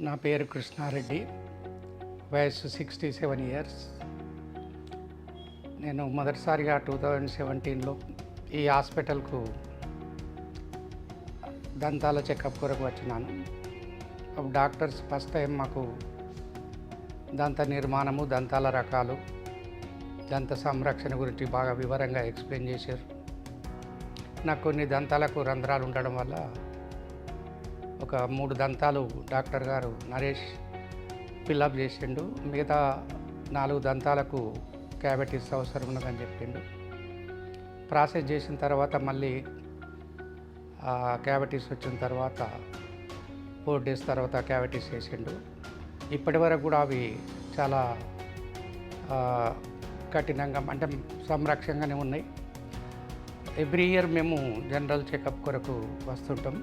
నా పేరు కృష్ణారెడ్డి, వయస్సు 67 ఇయర్స్. నేను మొదటిసారిగా 2017లో ఈ హాస్పిటల్కు దంతాల చెకప్ కొరకు వచ్చినాను. అప్పుడు డాక్టర్స్ ఫస్ట్ టైం మాకు దంత నిర్మాణము, దంతాల రకాలు, దంత సంరక్షణ గురించి బాగా వివరంగా ఎక్స్ప్లెయిన్ చేశారు. నాకు కొన్ని దంతాలకు రంధ్రాలు ఉండడం వల్ల ఒక 3 దంతాలు డాక్టర్ గారు నరేష్ ఫిల్అప్ చేసిండు. మిగతా 4 దంతాలకు క్యావిటీస్ అవసరం ఉన్నదని చెప్పిండు. ప్రాసెస్ చేసిన తర్వాత మళ్ళీ క్యావిటీస్ వచ్చిన తర్వాత 4 days తర్వాత క్యావిటీస్ వేసిండు. ఇప్పటి వరకు కూడా అవి చాలా కఠినంగా అంటే సంరక్షణగానే ఉన్నాయి. ఎవ్రీ ఇయర్ మేము జనరల్ చెకప్ కొరకు వస్తుంటాం.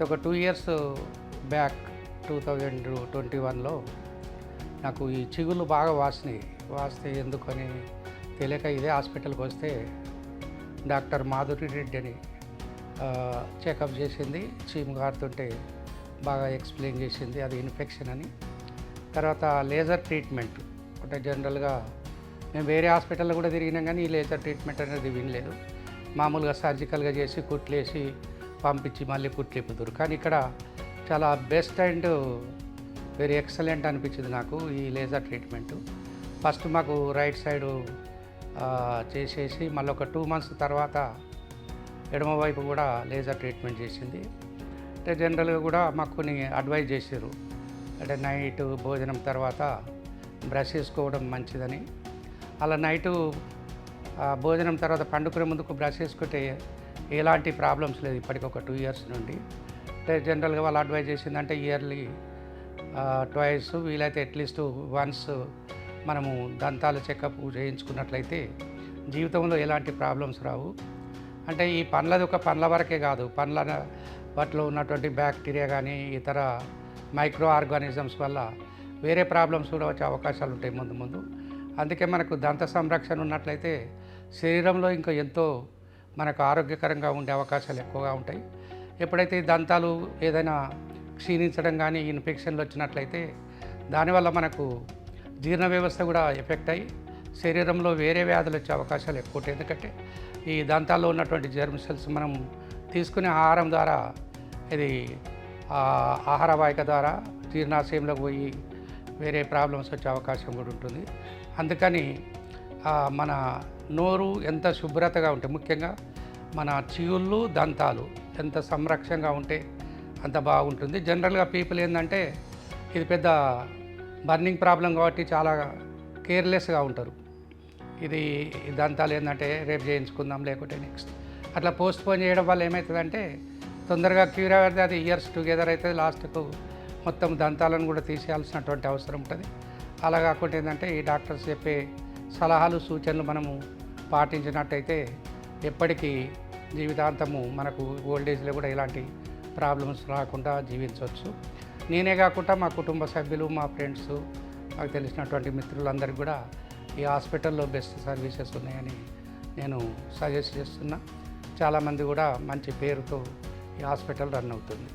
ఒక 2 years బ్యాక్ 2021లో నాకు ఈ చిగుళ్ళు బాగా వాస్తే ఎందుకని తెలియక ఇదే హాస్పిటల్కి వస్తే డాక్టర్ మాధురి రెడ్డి అని చెకప్ చేసింది. చీమ్ గారుతుంటే బాగా ఎక్స్ప్లెయిన్ చేసింది అది ఇన్ఫెక్షన్ అని. తర్వాత లేజర్ ట్రీట్మెంట్ అంటే జనరల్గా మేము వేరే హాస్పిటల్లో కూడా తిరిగినాం కానీ ఈ లేజర్ ట్రీట్మెంట్ అనేది వినలేదు. మామూలుగా సర్జికల్గా చేసి కుట్లేసి పంపించి మళ్ళీ కుట్లిపుతారు. కానీ ఇక్కడ చాలా బెస్ట్ అండ్ వెరీ ఎక్సలెంట్ అనిపించింది నాకు ఈ లేజర్ ట్రీట్మెంటు. ఫస్ట్ మాకు రైట్ సైడు చేసేసి మళ్ళీ ఒక 2 months తర్వాత ఎడమ వైపు కూడా లేజర్ ట్రీట్మెంట్ చేసింది. అంటే జనరల్గా కూడా మాకు కొన్ని అడ్వైజ్ చేశారు, అంటే నైట్ భోజనం తర్వాత బ్రష్ చేసుకోవడం మంచిదని. అలా నైటు భోజనం తర్వాత పండుకునే ముందుకు బ్రష్ చేసుకుంటే ఎలాంటి ప్రాబ్లమ్స్ లేదు ఇప్పటికి ఒక 2 years నుండి. అంటే జనరల్గా వాళ్ళు అడ్వైజ్ చేసిందంటే ఇయర్లీ ట్వైస్ వీలైతే అట్లీస్ట్ వన్స్ మనము దంతాల చెకప్ చేయించుకున్నట్లయితే జీవితంలో ఎలాంటి ప్రాబ్లమ్స్ రావు. అంటే ఈ పండ్లది ఒక పండ్ల వరకే కాదు, పండ్ల వాటిలో ఉన్నటువంటి బ్యాక్టీరియా కానీ ఇతర మైక్రో ఆర్గానిజమ్స్ వల్ల వేరే ప్రాబ్లమ్స్ కూడా వచ్చే అవకాశాలు ఉంటాయి ముందు. అందుకే మనకు దంత సంరక్షణ ఉన్నట్లయితే శరీరంలో ఇంకా ఎంతో మనకు ఆరోగ్యకరంగా ఉండే అవకాశాలు ఎక్కువగా ఉంటాయి. ఎప్పుడైతే ఈ దంతాలు ఏదైనా క్షీణించడం కానీ ఇన్ఫెక్షన్లు వచ్చినట్లయితే దానివల్ల మనకు జీర్ణ వ్యవస్థ కూడా ఎఫెక్ట్ అయ్యి శరీరంలో వేరే వ్యాధులు వచ్చే అవకాశాలు ఎక్కువ ఉంటాయి. ఎందుకంటే ఈ దంతాల్లో ఉన్నటువంటి జెర్మ్ సెల్స్ మనం తీసుకునే ఆహారం ద్వారా ఇది ఆహార వాహిక ద్వారా జీర్ణాశయంలోకి పోయి వేరే ప్రాబ్లమ్స్ వచ్చే అవకాశం కూడా ఉంటుంది. అందుకని మన నోరు ఎంత శుభ్రతగా ఉంటే, ముఖ్యంగా మన చిగుళ్ళు దంతాలు ఎంత సంరక్షణగా ఉంటే అంత బాగుంటుంది. జనరల్గా పీపుల్ ఏంటంటే ఇది పెద్ద బర్నింగ్ ప్రాబ్లం కాబట్టి చాలా కేర్లెస్గా ఉంటారు. ఇది దంతాలు ఏంటంటే రేపు చేయించుకుందాం లేకుంటే నెక్స్ట్ అట్లా పోస్ట్పోన్ చేయడం వల్ల ఏమవుతుందంటే తొందరగా క్యూర్ అయితే అది ఇయర్స్ టుగెదర్ అయితే లాస్ట్కు మొత్తం దంతాలను కూడా తీసేయాల్సినటువంటి అవసరం ఉంటుంది. అలా కాకుండా ఏంటంటే ఈ డాక్టర్స్ చెప్పే సలహాలు సూచనలు మనము పాటించినట్టయితే ఎప్పటికీ జీవితాంతము మనకు ఓల్డ్ ఏజ్లో కూడా ఎలాంటి ప్రాబ్లమ్స్ రాకుండా జీవించవచ్చు. నేనే కాకుండా మా కుటుంబ సభ్యులు, మా ఫ్రెండ్స్, నాకు తెలిసినటువంటి మిత్రులందరికీ కూడా ఈ హాస్పిటల్లో బెస్ట్ సర్వీసెస్ ఉన్నాయని నేను సజెస్ట్ చేస్తున్నా. చాలామంది కూడా మంచి పేరుతో ఈ హాస్పిటల్ రన్ అవుతుంది.